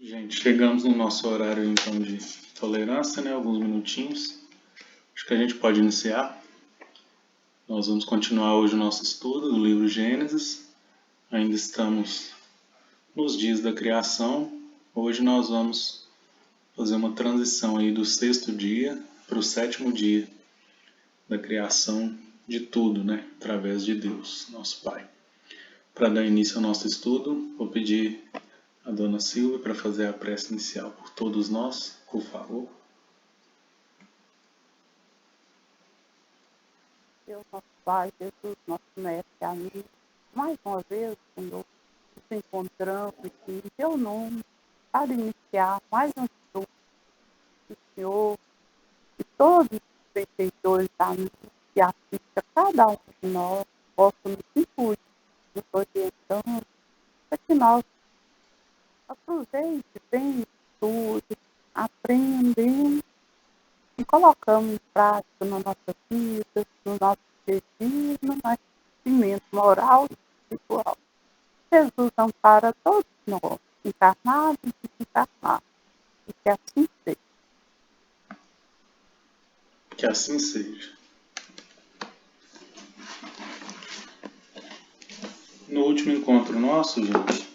Gente, chegamos no nosso horário então de tolerância, né? Alguns minutinhos. Acho que a gente pode iniciar. Nós vamos continuar hoje o nosso estudo do livro Gênesis. Ainda estamos nos dias da criação. Hoje nós vamos fazer uma transição aí do 6º dia para o 7º dia da criação de tudo, né? Através de Deus, nosso Pai. Para dar início ao nosso estudo, vou pedir a Dona Silvia para fazer a prece inicial por todos nós, por favor. Deus, nosso Pai, Jesus, nosso Mestre, amigo, mais uma vez, Senhor, nos encontramos aqui em Teu nome para iniciar mais um estudo do Senhor, e todos os benfeitores amigos que assistem a cada um de nós possam nos incluir, nos orientando, para que nós aproveitemos bem o estudo, aprendemos e colocamos em prática na nossa vida, no nosso destino, no nosso crescimento moral e espiritual. Jesus ampara todos nós, encarnados e desencarnados, e que assim seja. Que assim seja. No último encontro nosso, gente,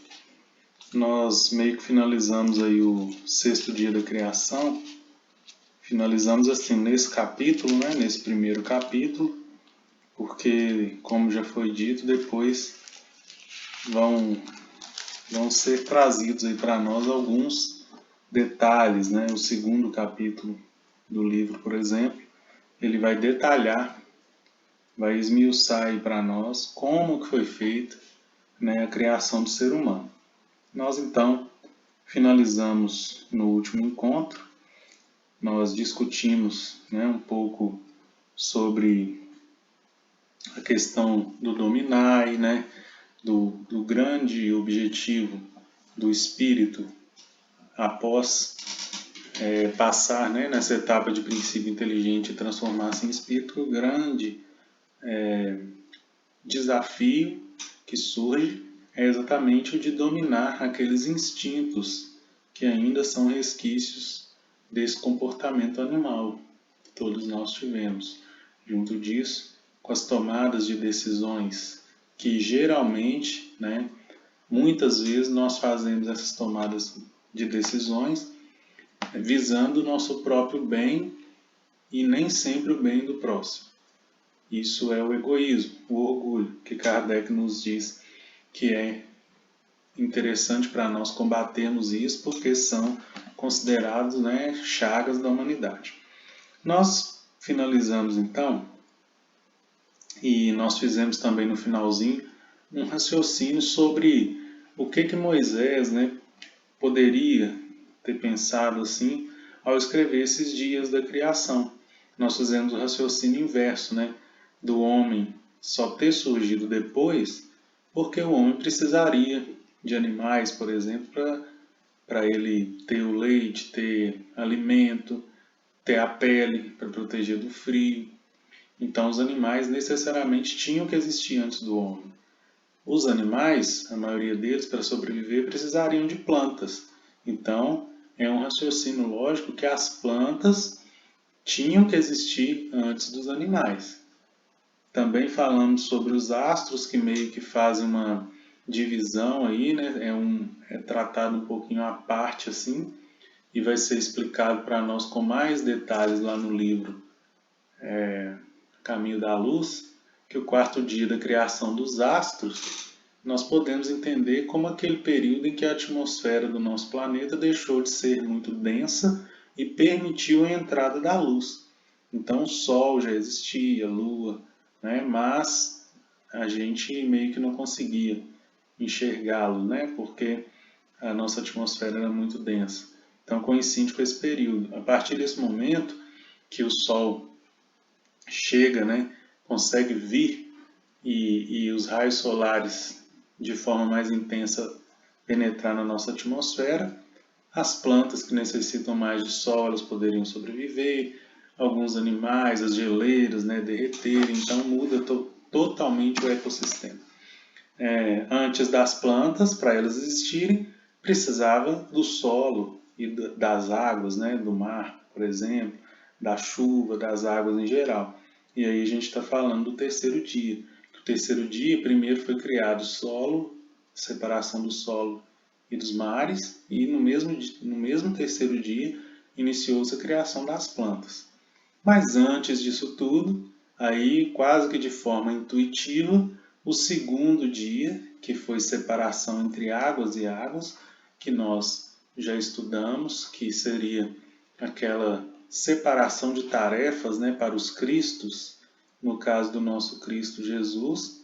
nós meio que finalizamos aí o 6º dia da criação. Finalizamos assim nesse capítulo, né? Nesse primeiro capítulo, porque, como já foi dito, depois vão ser trazidos aí para nós alguns detalhes, né? O 2º capítulo do livro, por exemplo, ele vai detalhar, vai esmiuçar aí para nós como que foi feita, né, a criação do ser humano. Nós então finalizamos no último encontro, nós discutimos, né, um pouco sobre a questão do dominai, né, do grande objetivo do espírito após passar, né, nessa etapa de princípio inteligente e transformar-se em espírito. O grande desafio que surge é exatamente o de dominar aqueles instintos que ainda são resquícios desse comportamento animal que todos nós tivemos. Junto disso, com as tomadas de decisões que geralmente, né, muitas vezes nós fazemos essas tomadas de decisões visando o nosso próprio bem e nem sempre o bem do próximo. Isso é o egoísmo, o orgulho, que Kardec nos diz que é interessante para nós combatermos isso, porque são considerados, né, chagas da humanidade. Nós finalizamos então, e nós fizemos também no finalzinho, um raciocínio sobre o que Moisés, né, poderia ter pensado assim ao escrever esses dias da criação. Nós fizemos o raciocínio inverso, né, do homem só ter surgido depois, porque o homem precisaria de animais, por exemplo, para ele ter o leite, ter alimento, ter a pele para proteger do frio. Então, os animais necessariamente tinham que existir antes do homem. Os animais, a maioria deles, para sobreviver, precisariam de plantas. Então, é um raciocínio lógico que as plantas tinham que existir antes dos animais. Também falamos sobre os astros, que meio que fazem uma divisão aí, né? É tratado um pouquinho à parte assim, e vai ser explicado para nós com mais detalhes lá no livro Caminho da Luz, que o 4º dia da criação dos astros, nós podemos entender como aquele período em que a atmosfera do nosso planeta deixou de ser muito densa e permitiu a entrada da luz. Então o Sol já existia, a Lua, né? Mas a gente meio que não conseguia enxergá-lo, né? Porque a nossa atmosfera era muito densa. Então coincide com esse período. A partir desse momento que o Sol chega, né? Consegue vir e os raios solares de forma mais intensa penetrar na nossa atmosfera, as plantas que necessitam mais de sol, elas poderiam sobreviver, alguns animais, as geleiras, né, derreterem, então muda totalmente o ecossistema. Antes das plantas, para elas existirem, precisava do solo e das águas, né, do mar, por exemplo, da chuva, das águas em geral. E aí a gente está falando do terceiro dia. O terceiro dia, primeiro foi criado o solo, separação do solo e dos mares, e no mesmo terceiro dia iniciou-se a criação das plantas. Mas antes disso tudo, aí quase que de forma intuitiva, o segundo dia, que foi separação entre águas e águas, que nós já estudamos, que seria aquela separação de tarefas, né, para os Cristos, no caso do nosso Cristo Jesus,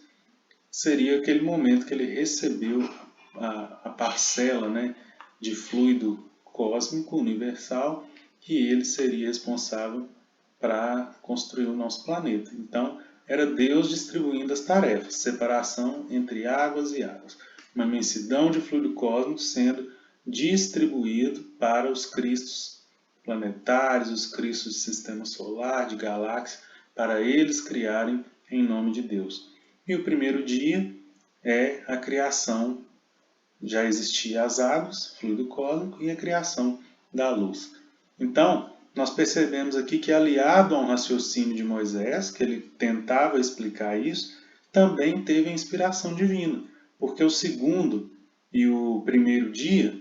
seria aquele momento que ele recebeu a parcela, né, de fluido cósmico universal e ele seria responsável para construir o nosso planeta. Então, era Deus distribuindo as tarefas, separação entre águas e águas. Uma imensidão de fluido cósmico sendo distribuído para os cristos planetários, os cristos do sistema solar, de galáxia, para eles criarem em nome de Deus. E o primeiro dia é a criação. Já existia as águas, fluido cósmico, e a criação da luz. Então, nós percebemos aqui que, aliado ao raciocínio de Moisés, que ele tentava explicar isso, também teve a inspiração divina, porque o segundo e o primeiro dia,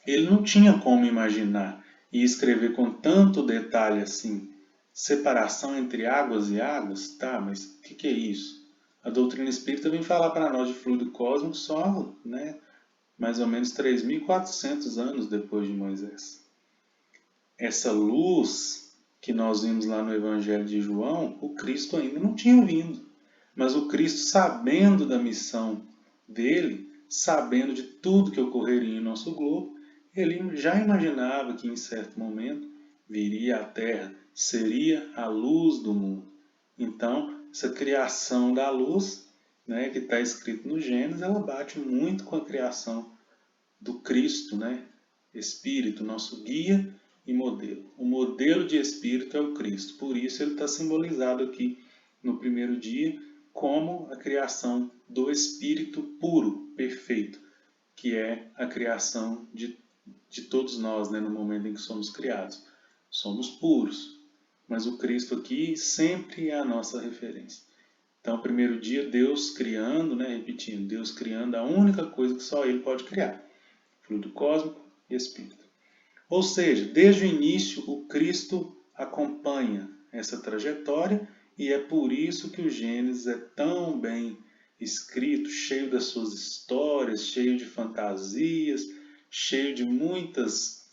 ele não tinha como imaginar e escrever com tanto detalhe assim, separação entre águas e águas, tá, mas o que é isso? A doutrina espírita vem falar para nós de fluido cósmico só, né, mais ou menos 3.400 anos depois de Moisés. Essa luz que nós vimos lá no Evangelho de João, o Cristo ainda não tinha vindo. Mas o Cristo, sabendo da missão dele, sabendo de tudo que ocorreria em nosso globo, ele já imaginava que em certo momento viria à Terra, seria a luz do mundo. Então, essa criação da luz, né, que está escrito no Gênesis, ela bate muito com a criação do Cristo, né? Espírito, nosso guia e modelo. O modelo de espírito é o Cristo, por isso ele está simbolizado aqui no primeiro dia como a criação do espírito puro, perfeito, que é a criação de todos nós, né, no momento em que somos criados. Somos puros, mas o Cristo aqui sempre é a nossa referência. Então, primeiro dia, Deus criando, né, repetindo, Deus criando a única coisa que só Ele pode criar, fluido cósmico e espírito. Ou seja, desde o início, o Cristo acompanha essa trajetória e é por isso que o Gênesis é tão bem escrito, cheio das suas histórias, cheio de fantasias, cheio de muitos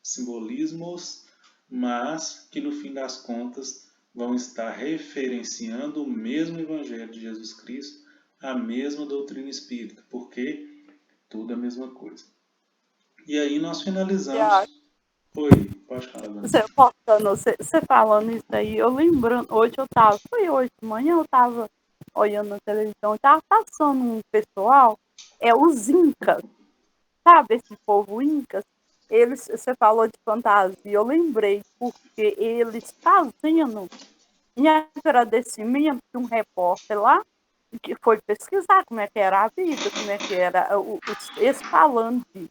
simbolismos, mas que no fim das contas vão estar referenciando o mesmo Evangelho de Jesus Cristo, a mesma doutrina espírita, porque tudo é a mesma coisa. E aí nós finalizamos. Oi, pode falar, Dani. Você falando isso aí, eu lembrando, foi hoje de manhã, eu estava olhando na televisão, estava passando um pessoal, os Incas, sabe, esse povo Incas, você falou de fantasia, eu lembrei, porque eles fazendo, em agradecimento de um repórter lá, que foi pesquisar como é que era a vida, como é que era, eles falando disso.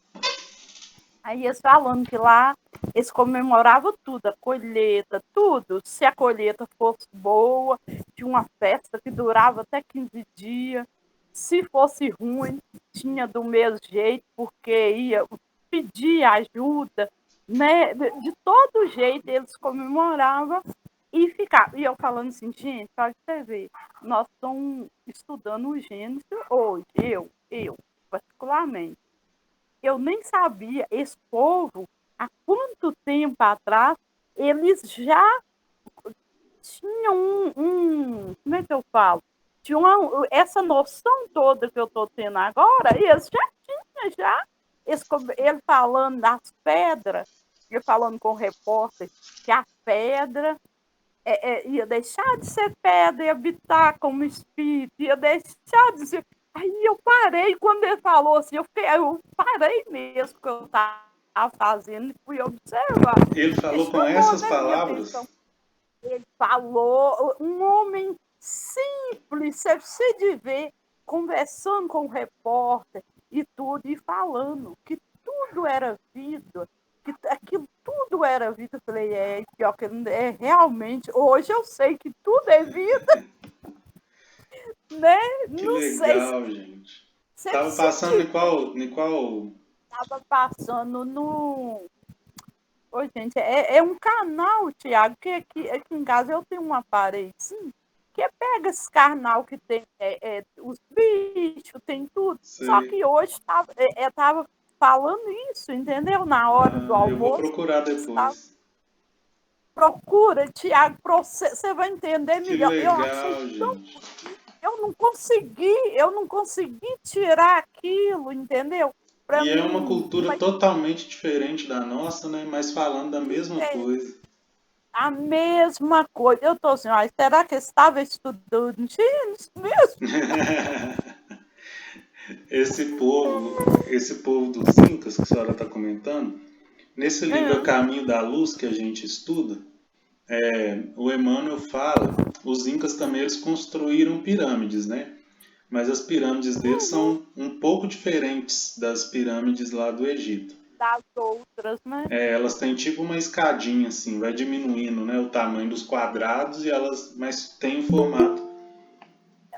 Aí eles falando que lá eles comemoravam tudo, a colheita, tudo. Se a colheita fosse boa, tinha uma festa que durava até 15 dias. Se fosse ruim, tinha do mesmo jeito, porque ia pedir ajuda, né? De todo jeito eles comemoravam e ficavam. E eu falando assim, gente, pode você ver, nós estamos estudando o Gênesis hoje, eu particularmente. Eu nem sabia, esse povo, há quanto tempo atrás, eles já tinham como é que eu falo? Tinham essa noção toda que eu estou tendo agora, e eles já tinham, ele falando das pedras, ele falando com o repórter que a pedra ia deixar de ser pedra e habitar como espírito, ia deixar de ser... Aí eu parei, quando ele falou assim, eu parei mesmo que eu estava fazendo e fui observar. Ele falou com essas palavras? Ele falou, um homem simples, você de ver, conversando com o repórter, e tudo, e falando que tudo era vida, que aquilo tudo era vida. Eu falei, pior que realmente, hoje eu sei que tudo é vida, né? Que Não sei se legal, gente. sempre Tava passando senti, em qual... estava passando no. Ô, gente, é um canal, Tiago, que aqui em casa eu tenho um aparelho, sim, que pega esse canal que tem os bichos, tem tudo. Só Sei. que hoje tava falando isso, entendeu? Na hora do Ah, eu vou almoço, procurar estava, depois. procura, Tiago, você vai entender Que melhor. Eu achei legal, tão gente. bonito, eu não consegui tirar aquilo, entendeu? Para E é uma mim, cultura totalmente diferente da nossa, né? Mas falando da mesma é, coisa. a mesma coisa. Eu tô assim, será que eu estava estudando isso mesmo? esse povo dos Incas que a senhora está comentando, nesse livro A Hum, Caminho da Luz que a gente estuda, o Emmanuel fala, os Incas também eles construíram pirâmides, né? Mas as pirâmides deles uhum, são um pouco diferentes das pirâmides lá do Egito. das outras, né? Elas têm tipo uma escadinha assim, vai diminuindo, né, o tamanho dos quadrados mas tem o formato.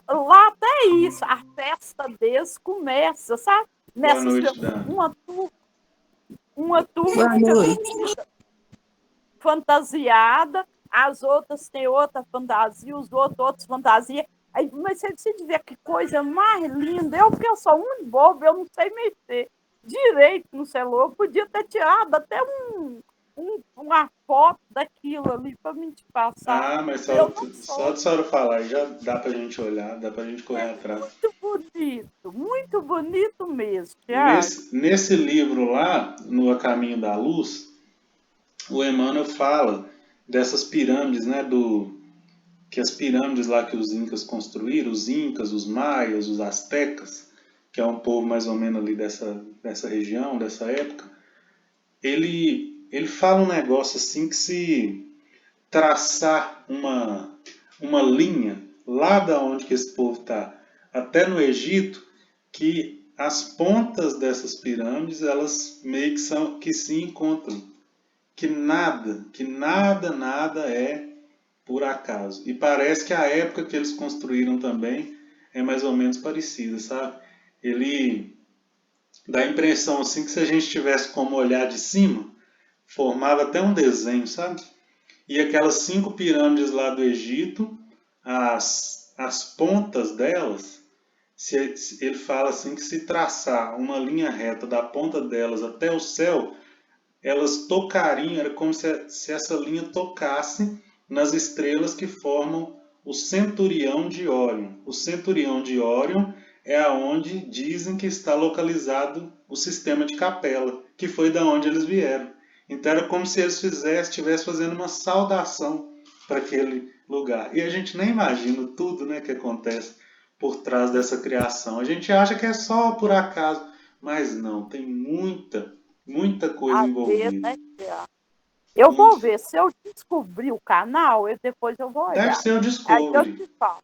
Lá até isso, a festa deles começa, sabe? Boa Nessas, noite, Dani. uma turma Boa fica noite. vestida fantasiada, as outras têm outra fantasia, os outros fantasia. Aí, mas você devia que coisa mais linda. Porque eu sou um bobo, eu não sei mexer direito no celular. Eu podia ter tirado até uma foto daquilo ali para me te passar. Ah, mas Eu só, não só sou. de senhora falar aí já dá pra gente olhar, dá pra gente correr É atrás. muito bonito mesmo, Tiago. Nesse livro lá, no A Caminho da Luz, o Emmanuel fala dessas pirâmides, né, que as pirâmides lá que os incas construíram, os incas, os maias, os astecas, que é um povo mais ou menos ali dessa região, dessa época, ele fala um negócio assim que se traçar uma linha lá da onde que esse povo está até no Egito, que as pontas dessas pirâmides elas meio que se encontram, que nada é por acaso. E parece que a época que eles construíram também é mais ou menos parecida, sabe? Ele dá a impressão assim que se a gente tivesse como olhar de cima, formava até um desenho, sabe? E aquelas 5 pirâmides lá do Egito, as pontas delas, ele fala assim que se traçar uma linha reta da ponta delas até o céu, elas tocariam, era como se essa linha tocasse nas estrelas que formam o centurião de Órion. O centurião de Órion é aonde dizem que está localizado o sistema de Capela, que foi da onde eles vieram. Então era como se eles estivessem fazendo uma saudação para aquele lugar. E a gente nem imagina tudo, né, que acontece por trás dessa criação. A gente acha que é só por acaso, mas não, tem muita coisa Às vezes, envolvida. né, Tiago? Eu vou Muito. ver. Se eu descobrir o canal, depois eu vou Deve olhar. ser o Aí eu Discovery. te falo.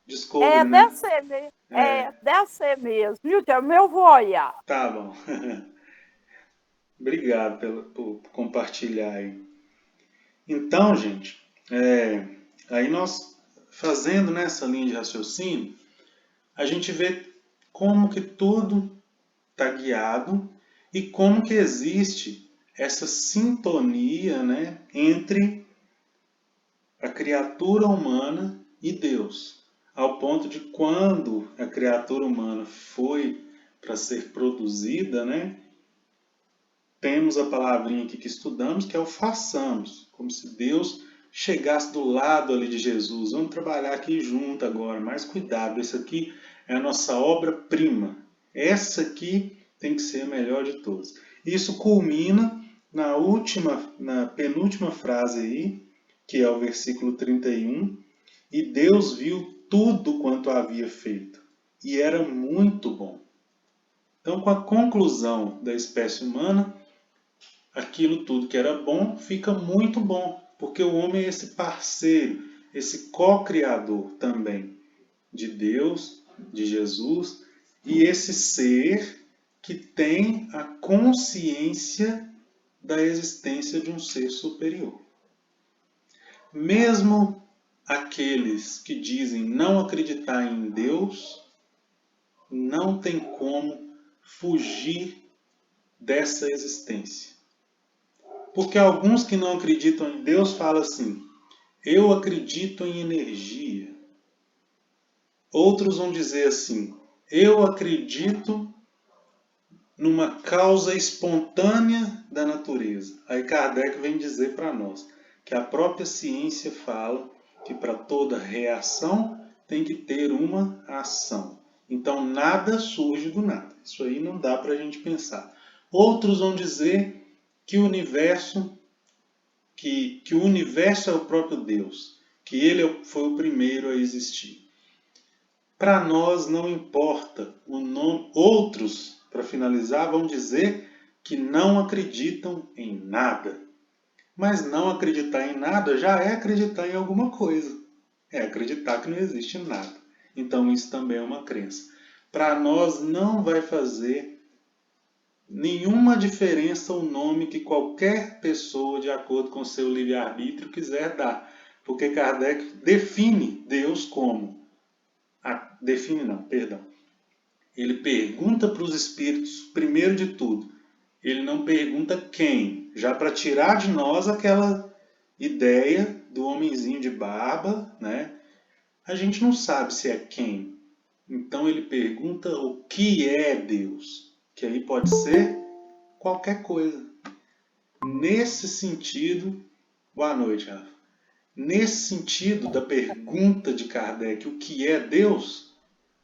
Discovery, Deve né? ser mesmo. É, Deve ser mesmo. Viu, Tiago? Eu vou olhar. tá bom. Obrigado por compartilhar aí. Então, gente, aí nós fazendo nessa linha de raciocínio, a gente vê como que tudo está guiado e como que existe essa sintonia, né, entre a criatura humana e Deus, ao ponto de quando a criatura humana foi para ser produzida, né, temos a palavrinha aqui que estudamos, que é o façamos, como se Deus chegasse do lado ali de Jesus. Vamos trabalhar aqui junto agora, mas cuidado, esse aqui é a nossa obra-prima. Essa aqui tem que ser a melhor de todas. Isso culmina na penúltima frase aí, que é o versículo 31, e Deus viu tudo quanto havia feito, e era muito bom. Então, com a conclusão da espécie humana, aquilo tudo que era bom fica muito bom, porque o homem é esse parceiro, esse co-criador também de Deus, de Jesus, e esse ser que tem a consciência da existência de um ser superior. Mesmo aqueles que dizem não acreditar em Deus, não tem como fugir dessa existência. Porque alguns que não acreditam em Deus falam assim: eu acredito em energia. Outros vão dizer assim: eu acredito numa causa espontânea da natureza. Aí Kardec vem dizer para nós que a própria ciência fala que para toda reação tem que ter uma ação. Então nada surge do nada. Isso aí não dá para a gente pensar. Outros vão dizer que o universo, que o universo é o próprio Deus, que ele foi o primeiro a existir. Para nós não importa o nome. Outros, para finalizar, vão dizer que não acreditam em nada. Mas não acreditar em nada já é acreditar em alguma coisa. É acreditar que não existe nada. Então isso também é uma crença. Para nós não vai fazer nenhuma diferença o nome que qualquer pessoa, de acordo com seu livre-arbítrio, quiser dar. Porque Kardec define Deus como... define não, perdão. Ele pergunta para os espíritos, primeiro de tudo. Ele não pergunta quem, já para tirar de nós aquela ideia do homenzinho de barba, né? A gente não sabe se é quem. Então ele pergunta o que é Deus, que aí pode ser qualquer coisa. Nesse sentido, boa noite, Rafa. Nesse sentido da pergunta de Kardec, o que é Deus,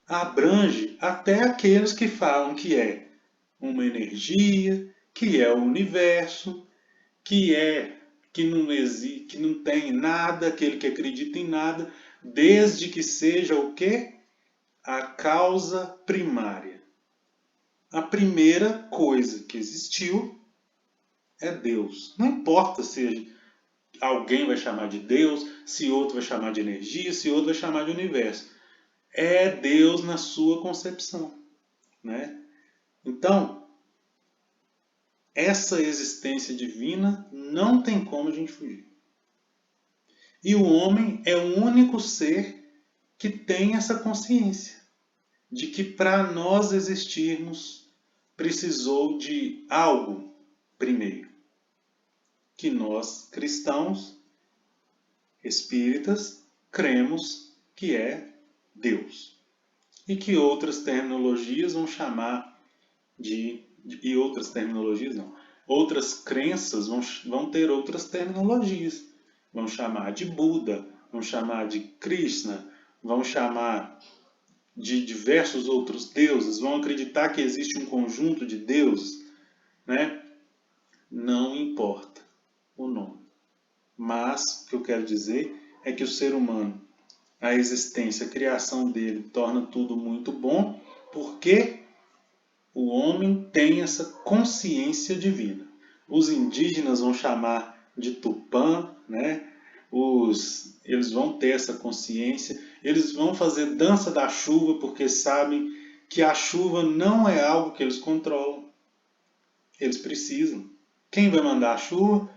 abrange até aqueles que falam que é uma energia, que é o universo, que não existe, que não tem nada, aquele que acredita em nada, desde que seja o quê? A causa primária. A primeira coisa que existiu é Deus. Não importa se alguém vai chamar de Deus, se outro vai chamar de energia, se outro vai chamar de universo. É Deus na sua concepção, né? Então, essa existência divina não tem como a gente fugir. E o homem é o único ser que tem essa consciência de que para nós existirmos precisou de algo primeiro, que nós cristãos, espíritas, cremos que é Deus. E que outras terminologias vão chamar e outras terminologias não. Outras crenças vão ter outras terminologias. Vão chamar de Buda, vão chamar de Krishna, vão chamar de diversos outros deuses, vão acreditar que existe um conjunto de deuses, né? Não importa o nome. Mas o que eu quero dizer é que o ser humano, a existência, a criação dele torna tudo muito bom, porque o homem tem essa consciência divina. Os indígenas vão chamar de Tupã, né? Eles vão ter essa consciência. Eles vão fazer dança da chuva porque sabem que a chuva não é algo que eles controlam. Eles precisam. Quem vai mandar a chuva?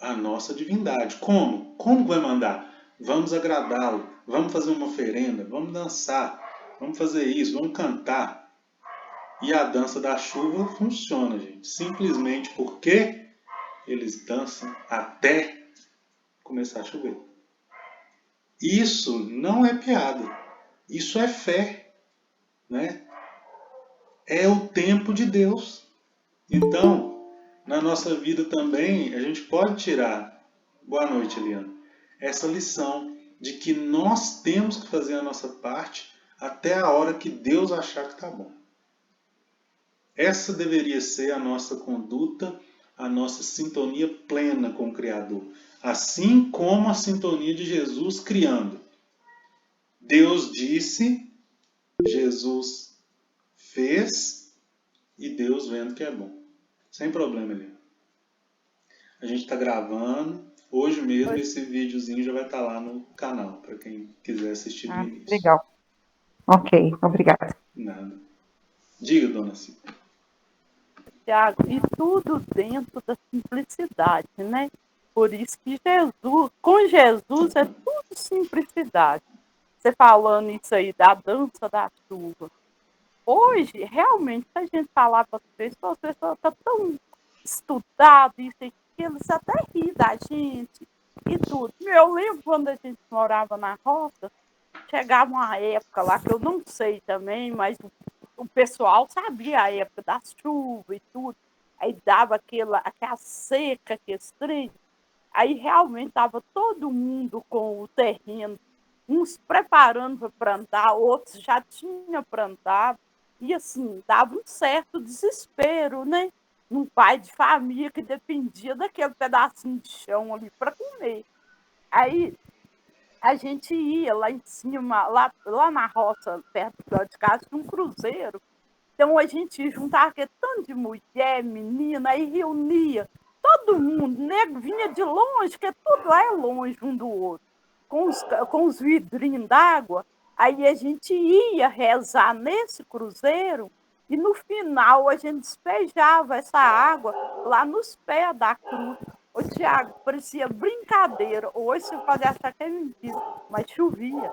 A nossa divindade. Como? Como vai mandar? Vamos agradá-lo. Vamos fazer uma oferenda. Vamos dançar. Vamos fazer isso. Vamos cantar. E a dança da chuva funciona, gente. Simplesmente porque eles dançam até começar a chover. Isso não é piada. Isso é fé, né? É o tempo de Deus. Então, na nossa vida também, a gente pode tirar, boa noite, Eliana, essa lição de que nós temos que fazer a nossa parte até a hora que Deus achar que está bom. Essa deveria ser a nossa conduta, a nossa sintonia plena com o Criador. Assim como a sintonia de Jesus criando. Deus disse, Jesus fez e Deus vendo que é bom. Sem problema, Eliana. A gente está gravando. Hoje mesmo esse videozinho já vai estar lá no canal, para quem quiser assistir do início. Legal. Ok, obrigada. Nada. Diga, dona Cida. Tiago, e tudo dentro da simplicidade, né? Por isso que com Jesus é tudo simplicidade. Você falando isso aí da dança da chuva. Hoje, realmente, se a gente falar para as pessoas estão tão estudadas, isso e aquilo, você até ri da gente e tudo. Eu lembro quando a gente morava na roça, chegava uma época lá que eu não sei também, mas o pessoal sabia a época das chuvas e tudo. Aí dava aquela seca, aquele trem. Aí realmente estava todo mundo com o terreno, uns preparando para plantar, outros já tinham plantado. E assim, dava um certo desespero, né? Num pai de família que dependia daquele pedacinho de chão ali para comer. Aí a gente ia lá em cima, lá na roça, perto de casa, tinha um cruzeiro. Então a gente juntava aquele tanto de mulher, menina, aí reunia todo mundo, nego vinha de longe, porque tudo lá é longe um do outro, com os vidrinhos d'água. Aí a gente ia rezar nesse cruzeiro e no final a gente despejava essa água lá nos pés da cruz. Ô, Tiago, parecia brincadeira. Hoje você pode achar que é mentira, mas chovia.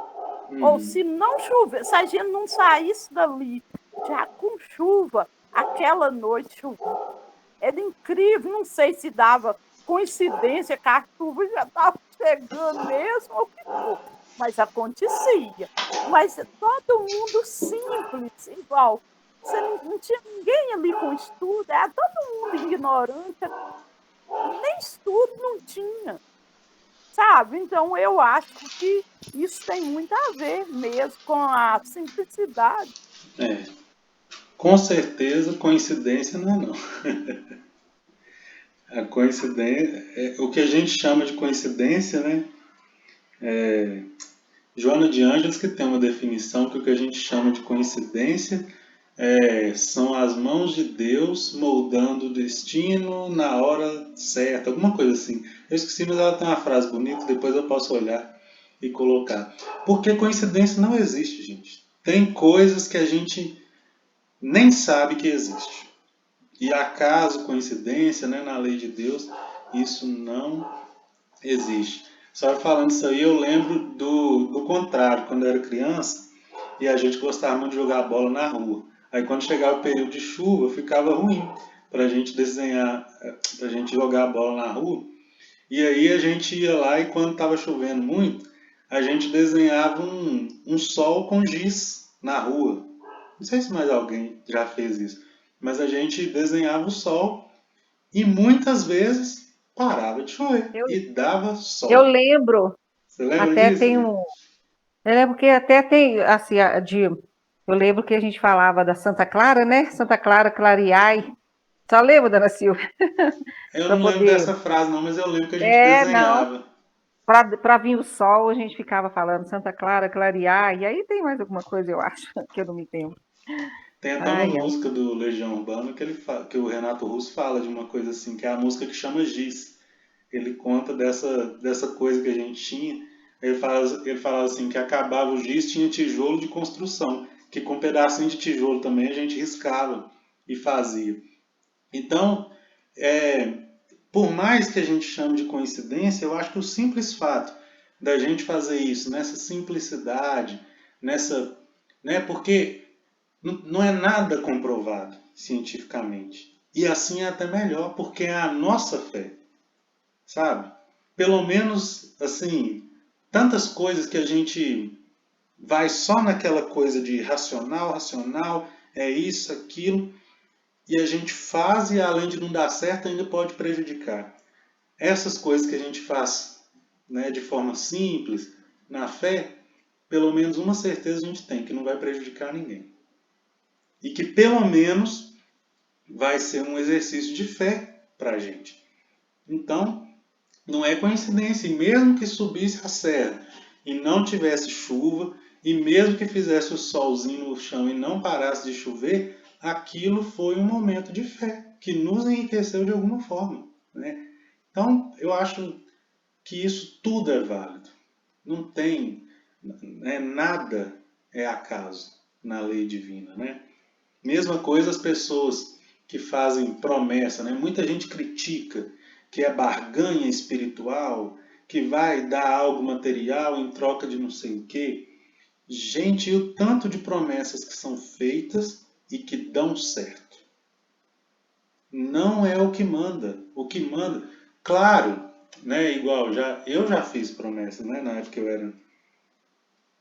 Ou se não chover, se a gente não saísse dali já com chuva, aquela noite chovia. Era incrível, não sei se dava coincidência que a chuva já estava chegando mesmo ou o que for, mas acontecia. Mas todo mundo simples, igual. Você não tinha ninguém ali com estudo, era todo mundo ignorante, nem estudo não tinha, sabe? Então eu acho que isso tem muito a ver mesmo com a simplicidade. É, com certeza coincidência não é não. A coincidência, o que a gente chama de coincidência, né? Joana de Ângeles que tem uma definição que o que a gente chama de coincidência são as mãos de Deus moldando o destino na hora certa, alguma coisa assim. Eu esqueci, mas ela tem uma frase bonita, depois eu posso olhar e colocar. Porque coincidência não existe, gente. Tem coisas que a gente nem sabe que existe. E acaso, coincidência, né, na lei de Deus, isso não existe. Só falando isso aí, eu lembro do contrário, quando eu era criança e a gente gostava muito de jogar bola na rua. Aí quando chegava o período de chuva, ficava ruim para a gente desenhar, para a gente jogar a bola na rua. E aí a gente ia lá e quando estava chovendo muito, a gente desenhava um sol com giz na rua. Não sei se mais alguém já fez isso, mas a gente desenhava o sol e muitas vezes parava de chover Eu, e dava eu sol. lembro, Você lembra até disso, tem gente? um. Eu lembro que até tem, assim, eu lembro que a gente falava da Santa Clara, né? Santa Clara, clareai. Só lembra, Dona Silvia? Eu Para não lembro poder. dessa frase não, mas eu lembro que a gente É, não. desenhava. Para vir o sol, a gente ficava falando Santa Clara, clareai. E aí tem mais alguma coisa, eu acho, que eu não me lembro. Tem até uma Ai, ai. música do Legião Urbana que o Renato Russo fala de uma coisa assim, que é a música que chama Giz. Ele conta dessa coisa que a gente tinha. Ele falava assim que acabava o giz, tinha tijolo de construção, que com um pedacinho de tijolo também a gente riscava e fazia. Então, por mais que a gente chame de coincidência, eu acho que o simples fato da gente fazer isso nessa simplicidade, nessa, né, porque não é nada comprovado cientificamente. E assim é até melhor, porque é a nossa fé, sabe? Pelo menos, assim, tantas coisas que a gente vai só naquela coisa de racional, racional, é isso, aquilo, e a gente faz e além de não dar certo, ainda pode prejudicar. Essas coisas que a gente faz, né, de forma simples, na fé, pelo menos uma certeza a gente tem, que não vai prejudicar ninguém. E que pelo menos vai ser um exercício de fé para a gente. Então, não é coincidência, e mesmo que subisse a serra e não tivesse chuva, e mesmo que fizesse o solzinho no chão e não parasse de chover, aquilo foi um momento de fé que nos enriqueceu de alguma forma, né? Então, eu acho que isso tudo é válido. Não tem, nada é acaso na lei divina, né? Mesma coisa as pessoas que fazem promessa, né? Muita gente critica que é barganha espiritual, que vai dar algo material em troca de não sei o quê. Gente, e o tanto de promessas que são feitas e que dão certo. Não é o que manda. O que manda, claro, né? Igual eu já fiz promessas, né? Na época que eu era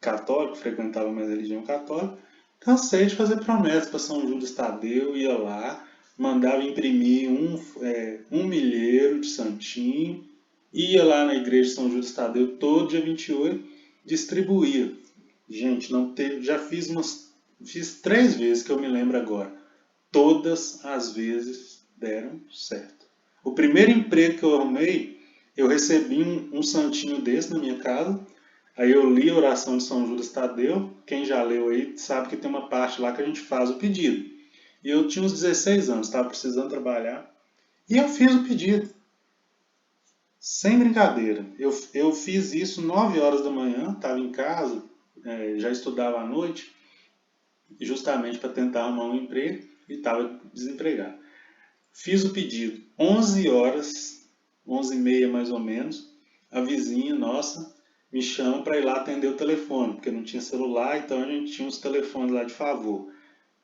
católico, frequentava mais a religião católica, cansei de fazer promessas para São Judas Tadeu, ia lá, mandava imprimir um milheiro de santinho, ia lá na igreja de São Judas Tadeu todo dia 28, distribuía. Gente, não teve, já fiz 3 vezes que eu me lembro agora. Todas as vezes deram certo. O primeiro emprego que eu arrumei, eu recebi um santinho desse na minha casa. Aí eu li a oração de São Judas Tadeu. Quem já leu aí sabe que tem uma parte lá que a gente faz o pedido. E eu tinha uns 16 anos, estava precisando trabalhar. E eu fiz o pedido. Sem brincadeira. Eu fiz isso 9 horas da manhã, estava em casa, já estudava à noite, justamente para tentar arrumar um emprego e estava desempregado. Fiz o pedido 11 horas, 11h30 mais ou menos. A vizinha nossa me chama para ir lá atender o telefone, porque não tinha celular, então a gente tinha uns telefones lá de favor.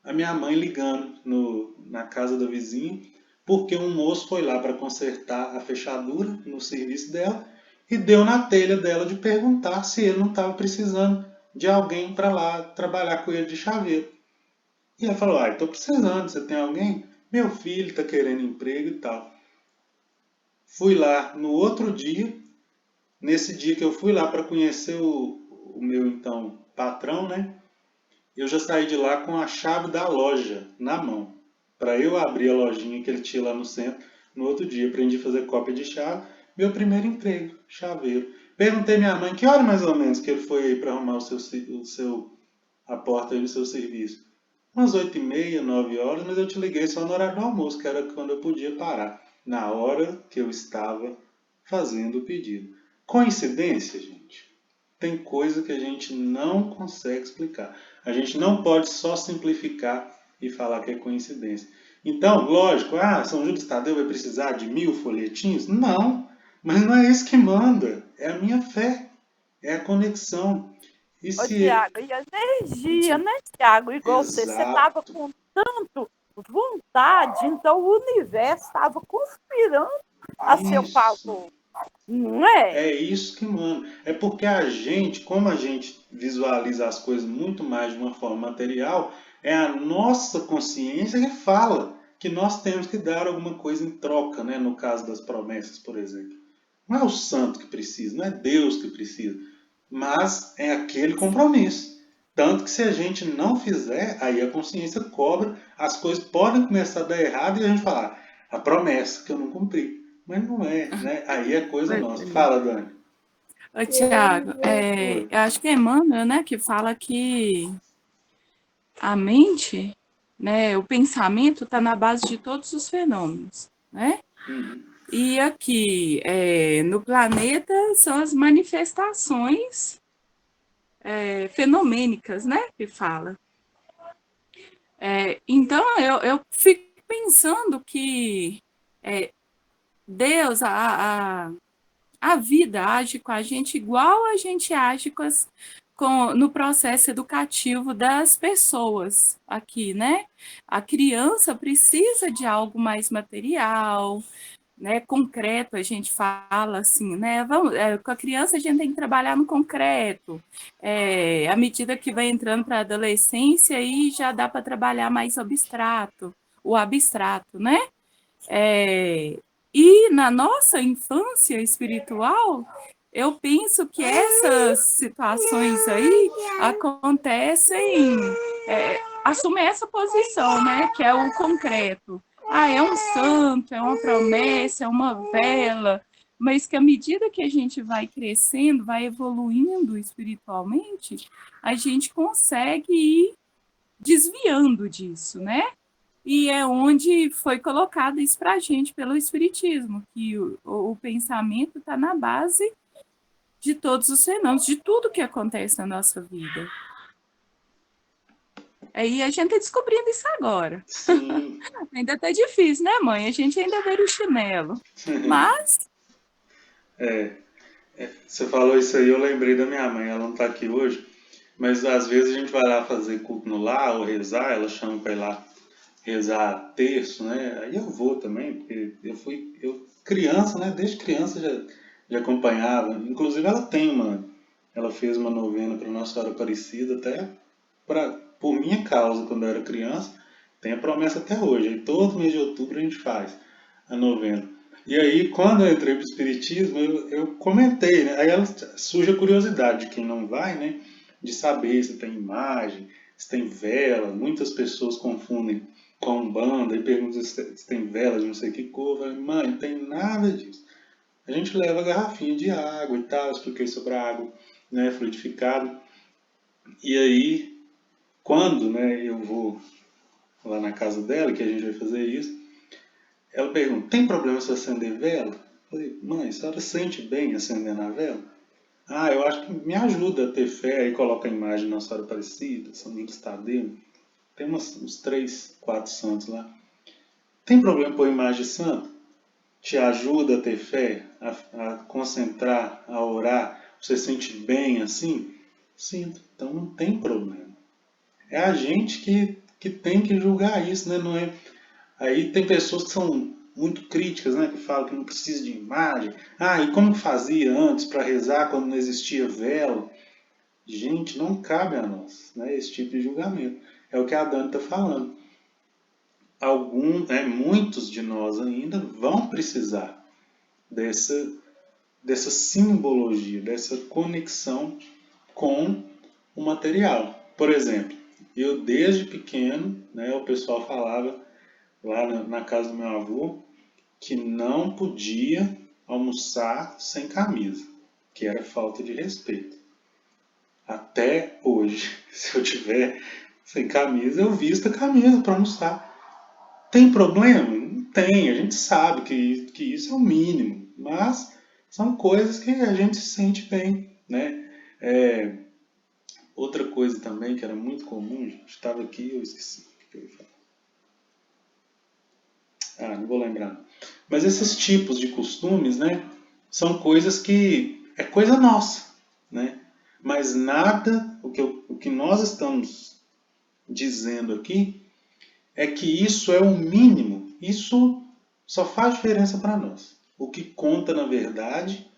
A minha mãe ligando na casa da vizinha, porque um moço foi lá para consertar a fechadura no serviço dela e deu na telha dela de perguntar se ele não estava precisando de alguém para lá trabalhar com ele de chaveiro. E ela falou, estou precisando, você tem alguém? Meu filho está querendo emprego e tal. Fui lá no outro dia, nesse dia que eu fui lá para conhecer o meu então patrão, né? Eu já saí de lá com a chave da loja na mão. Para eu abrir a lojinha que ele tinha lá no centro, no outro dia aprendi a fazer cópia de chave. Meu primeiro emprego, chaveiro. Perguntei à minha mãe que hora mais ou menos que ele foi aí para arrumar a porta aí no seu serviço. Umas 8h30, 9 horas, mas eu te liguei só no horário do almoço, que era quando eu podia parar. Na hora que eu estava fazendo o pedido. Coincidência, gente? Tem coisa que a gente não consegue explicar. A gente não pode só simplificar e falar que é coincidência. Então, lógico, São Judas Tadeu vai precisar de 1000 folhetinhos? Não, mas não é isso que manda. É a minha fé, é a conexão. E Ô, se... Tiago, e a energia, né, Tiago? Igual você estava Exato. com tanto vontade, então o universo estava conspirando a seu Isso. favor. Não é? É isso que manda. É porque a gente, como a gente visualiza as coisas muito mais de uma forma material, é a nossa consciência que fala que nós temos que dar alguma coisa em troca, né? No caso das promessas, por exemplo. Não é o santo que precisa, não é Deus que precisa, mas é aquele compromisso. Tanto que se a gente não fizer, aí a consciência cobra, as coisas podem começar a dar errado e a gente falar, a promessa que eu não cumpri. Mas não é, né? Aí é coisa nossa. Fala, Dani. Ô, Tiago, eu acho que é Emmanuel, né, que fala que a mente, né, o pensamento está na base de todos os fenômenos, né? E aqui, no planeta, são as manifestações fenomênicas, né, que fala. Então, eu fico pensando que Deus, a vida age com a gente igual a gente age no processo educativo das pessoas aqui, né? A criança precisa de algo mais material, né? Concreto, a gente fala assim, né? Com a criança a gente tem que trabalhar no concreto. À medida que vai entrando para a adolescência, aí já dá para trabalhar mais o abstrato, né? E na nossa infância espiritual, eu penso que essas situações aí acontecem, assumem essa posição, né? Que é o concreto. É um santo, é uma promessa, é uma vela, mas que à medida que a gente vai crescendo, vai evoluindo espiritualmente, a gente consegue ir desviando disso, né? E é onde foi colocado isso para a gente pelo Espiritismo, que o pensamento está na base de todos os fenômenos, de tudo que acontece na nossa vida. Aí a gente tá descobrindo isso agora. Sim. Ainda tá difícil, né, mãe? A gente ainda vê o chinelo. Mas, É, você falou isso aí, eu lembrei da minha mãe, ela não tá aqui hoje, mas às vezes a gente vai lá fazer culto no lar ou rezar, ela chama pra ir lá rezar terço, né? Aí eu vou também, porque eu criança, né? Desde criança já acompanhava. Inclusive ela fez uma novena para Nossa Senhora Aparecida até por minha causa quando eu era criança. Tem a promessa até hoje. Aí todo mês de outubro a gente faz a novena. E aí, quando eu entrei para o Espiritismo, eu comentei, né? Aí surge a curiosidade de quem não vai, né? De saber se tem imagem, se tem vela. Muitas pessoas confundem com a Umbanda e perguntam se tem vela de não sei que cor. Eu falei, mãe, não tem nada disso. A gente leva garrafinha de água e tal, expliquei sobre a água, né, fluidificada. E aí, quando, né, eu vou lá na casa dela, que a gente vai fazer isso, ela pergunta, tem problema se eu acender vela? Eu falei, mãe, a senhora sente bem acendendo a vela? Ah, eu acho que me ajuda a ter fé. Aí coloca a imagem da Nossa Senhora Aparecida, São Judas Tadeu. Tem uns 3, 4 santos lá. Tem problema pôr imagem de santo? Te ajuda a ter fé, a concentrar, a orar? Você sente bem assim? Sinto. Então não tem problema. É a gente que tem que julgar isso, né? Não é... Aí tem pessoas que são muito críticas, né? Que falam que não precisa de imagem. Ah, e como fazia antes para rezar quando não existia vela? Gente, não cabe a nós, né? Esse tipo de julgamento. É o que a Dani está falando. Muitos de nós ainda vão precisar dessa simbologia, dessa conexão com o material. Por exemplo, eu desde pequeno, né, o pessoal falava lá na casa do meu avô que não podia almoçar sem camisa, que era falta de respeito. Até hoje, se eu tiver sem camisa, eu visto a camisa para almoçar. Tem problema? Não tem, a gente sabe que isso é o mínimo, mas são coisas que a gente se sente bem, né? Outra coisa também que era muito comum, estava aqui, eu esqueci o que eu ia falar. Ah, não vou lembrar. Mas esses tipos de costumes, né, são coisas que é coisa nossa, né? Mas nada, o que nós estamos dizendo aqui é que isso é o mínimo. Isso só faz diferença para nós. O que conta, na verdade,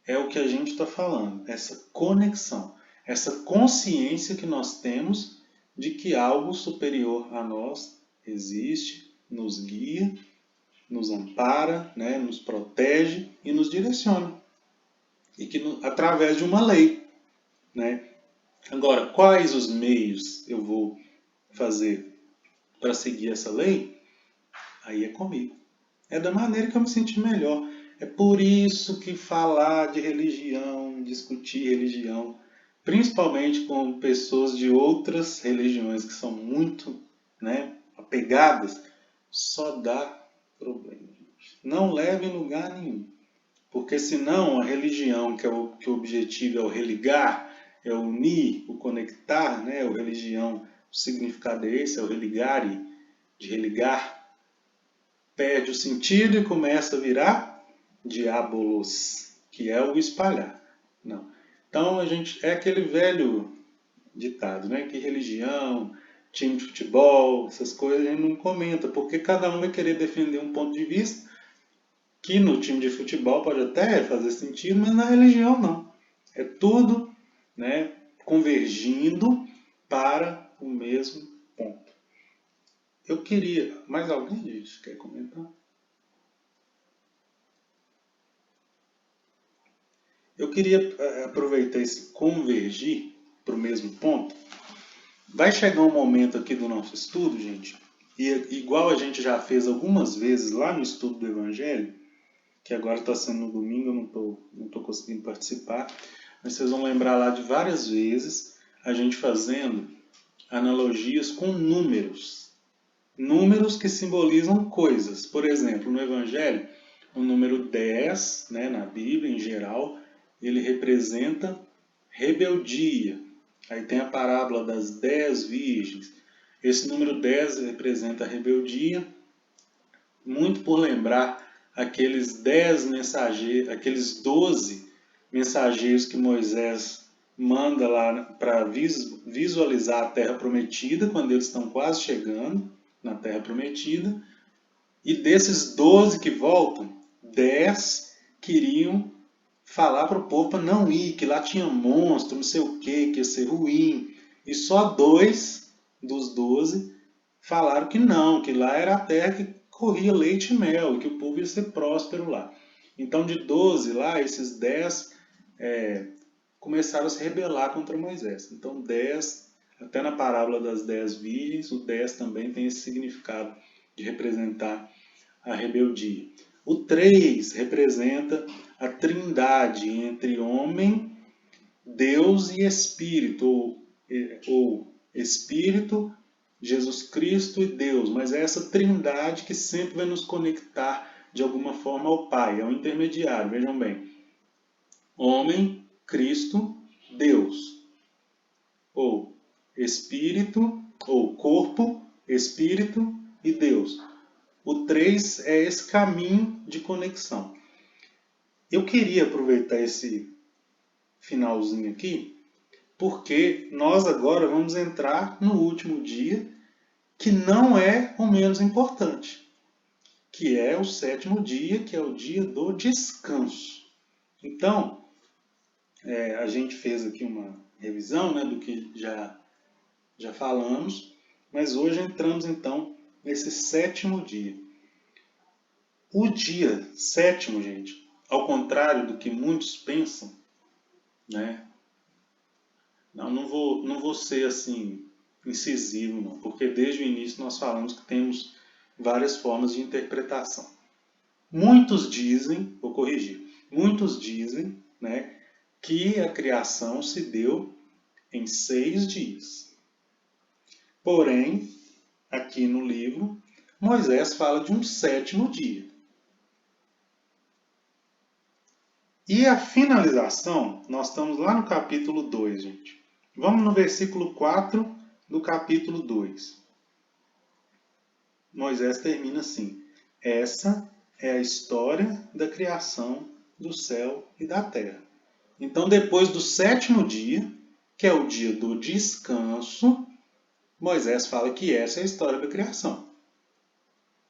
é o que a gente está falando. Essa conexão, essa consciência que nós temos de que algo superior a nós existe, nos guia, nos ampara, né, nos protege e nos direciona. E que através de uma lei. Né? Agora, quais os meios eu vou fazer para seguir essa lei? Aí é comigo. É da maneira que eu me sentir melhor. É por isso que falar de religião, discutir religião, principalmente com pessoas de outras religiões que são muito, né, apegadas, só dá problema. Gente. Não leva em lugar nenhum. Porque senão a religião, que o objetivo é o religar, é o unir, o conectar, né, o religião, o significado é esse, é o religare, de religar, perde o sentido e começa a virar diabolos, que é o espalhar. Não. Então é aquele velho ditado, né? Que religião, time de futebol, essas coisas a gente não comenta, porque cada um vai querer defender um ponto de vista que no time de futebol pode até fazer sentido, mas na religião não. É tudo, né, convergindo para o mesmo ponto. Eu queria... Mais alguém, gente, quer comentar? Eu queria aproveitar esse convergir para o mesmo ponto. Vai chegar um momento aqui do nosso estudo, gente, e igual a gente já fez algumas vezes lá no estudo do Evangelho, que agora está sendo no domingo, eu não estou conseguindo participar, mas vocês vão lembrar lá de várias vezes a gente fazendo analogias com números. Números que simbolizam coisas. Por exemplo, no Evangelho, o número 10, né, na Bíblia em geral, ele representa rebeldia, Aí tem a parábola das 10 virgens. Esse número 10 representa a rebeldia, muito por lembrar aqueles 10 mensageiros, aqueles 12 mensageiros que Moisés manda lá para visualizar a terra prometida, quando eles estão quase chegando na terra prometida. E desses 12 que voltam, 10 queriam falar para o povo para não ir, que lá tinha monstro, não sei o que ia ser ruim. E só 2 dos 12 falaram que não, que lá era a terra que corria leite e mel, e que o povo ia ser próspero lá. Então, de 12 lá, esses 10 começaram a se rebelar contra Moisés. Então, 10, até na parábola das 10 virgens, o 10 também tem esse significado de representar a rebeldia. O 3 representa a trindade entre homem, Deus e Espírito, ou Espírito, Jesus Cristo e Deus, mas é essa trindade que sempre vai nos conectar de alguma forma ao Pai, é um intermediário, vejam bem. Homem, Cristo, Deus. Ou Espírito, ou corpo, Espírito e Deus. O 3 é esse caminho de conexão. Eu queria aproveitar esse finalzinho aqui, porque nós agora vamos entrar no último dia, que não é o menos importante, que é o 7º dia, que é o dia do descanso. Então, a gente fez aqui uma revisão, né, do que já falamos, mas hoje entramos então nesse 7º dia. O dia 7º, gente, ao contrário do que muitos pensam, né? Não vou ser assim incisivo, não, porque desde o início nós falamos que temos várias formas de interpretação. Muitos dizem, vou corrigir, muitos dizem, né, que a criação se deu em 6 dias. Porém, aqui no livro, Moisés fala de um 7º dia. E a finalização, nós estamos lá no capítulo 2, gente. Vamos no versículo 4 do capítulo 2. Moisés termina assim: essa é a história da criação do céu e da terra. Então, depois do 7º dia, que é o dia do descanso, Moisés fala que essa é a história da criação,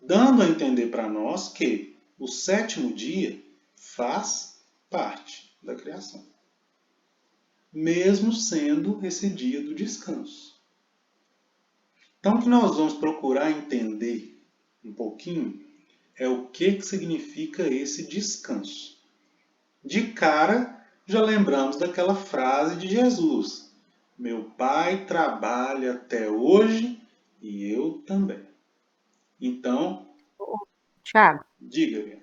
dando a entender para nós que o 7º dia faz parte da criação, mesmo sendo esse dia do descanso. Então, o que nós vamos procurar entender um pouquinho é o que significa esse descanso. De cara, já lembramos daquela frase de Jesus: meu Pai trabalha até hoje e eu também. Então, Tiago, diga, Bia.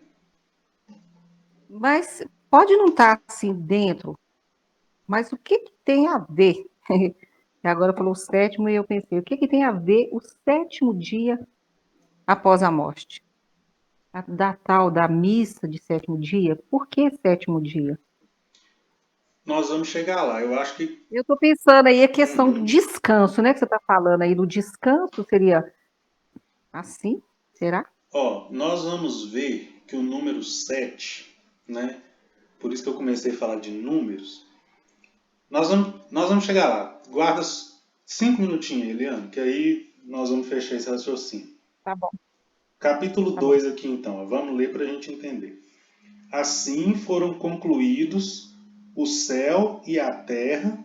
mas pode não estar assim dentro, mas o que tem a ver? Agora falou o 7º e eu pensei, o que tem a ver o 7º dia após a morte? Da tal da missa de 7º dia? Por que 7º dia? Nós vamos chegar lá. Eu acho que Eu estou pensando aí a questão do descanso, né? Que você está falando aí do descanso, seria assim? Será? nós vamos ver que o número 7, né? Por isso que eu comecei a falar de números. Nós vamos chegar lá. Guarda 5 minutinhos, Eliane, que aí nós vamos fechar esse raciocínio. Tá bom. Capítulo Tá 2 aqui então, vamos ler para a gente entender. Assim foram concluídos o céu e a terra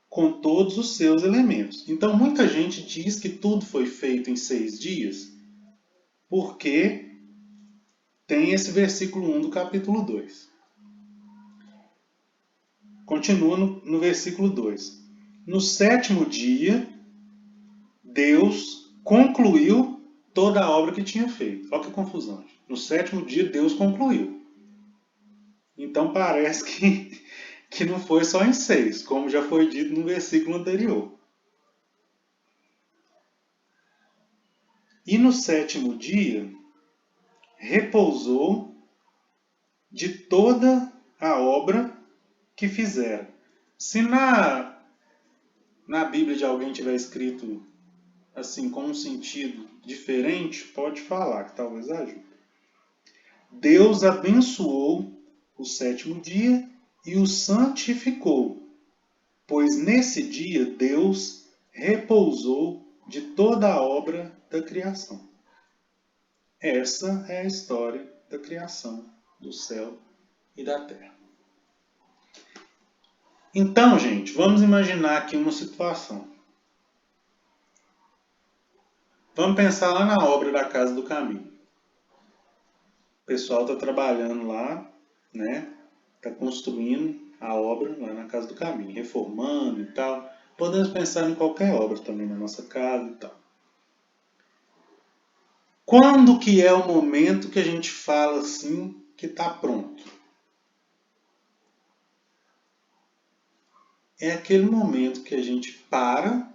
com todos os seus elementos. Então muita gente diz que tudo foi feito em 6 dias, porque tem esse versículo 1 do capítulo 2. Continua no versículo 2. No 7º dia, Deus concluiu toda a obra que tinha feito. Olha que confusão. No 7º dia, Deus concluiu. Então parece que não foi só em 6, como já foi dito no versículo anterior. E no 7º dia, repousou de toda a obra que fizera. Se na na Bíblia de alguém tiver escrito assim com um sentido diferente, pode falar, que talvez ajude. Deus abençoou o sétimo dia e o santificou, pois nesse dia Deus repousou de toda a obra da criação. Essa é a história da criação do céu e da terra. Então, gente, vamos imaginar aqui uma situação. Vamos pensar lá na obra da Casa do Caminho. O pessoal está trabalhando lá, né? Está construindo a obra lá na Casa do Caminho, reformando e tal. Podemos pensar em qualquer obra também na nossa casa e tal. Quando que é o momento que a gente fala assim que está pronto? É aquele momento que a gente para,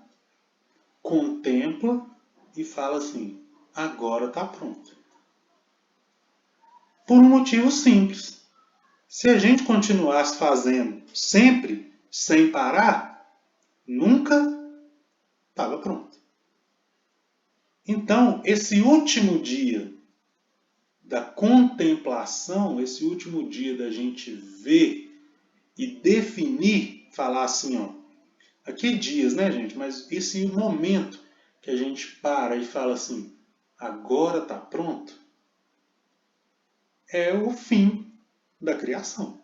contempla e fala assim, agora está pronto. Por um motivo simples. Se a gente continuasse fazendo sempre, sem parar, nunca estava pronto. Então, esse último dia da contemplação, esse último dia da gente ver e definir, falar assim, ó, aqui dias, né, gente? Mas esse momento que a gente para e fala assim, agora está pronto, é o fim da criação.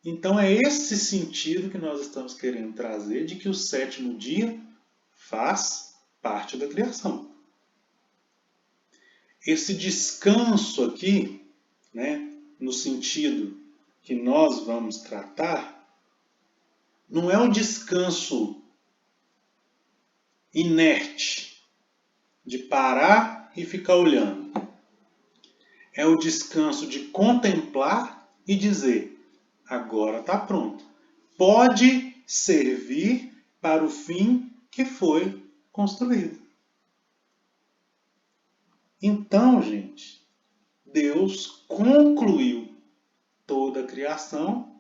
Então é esse sentido que nós estamos querendo trazer de que o sétimo dia faz parte da criação. Esse descanso aqui, né, no sentido que nós vamos tratar, não é um descanso inerte, de parar e ficar olhando. É o descanso de contemplar e dizer, agora está pronto. Pode servir para o fim que foi construído. Então, gente, Deus concluiu toda a criação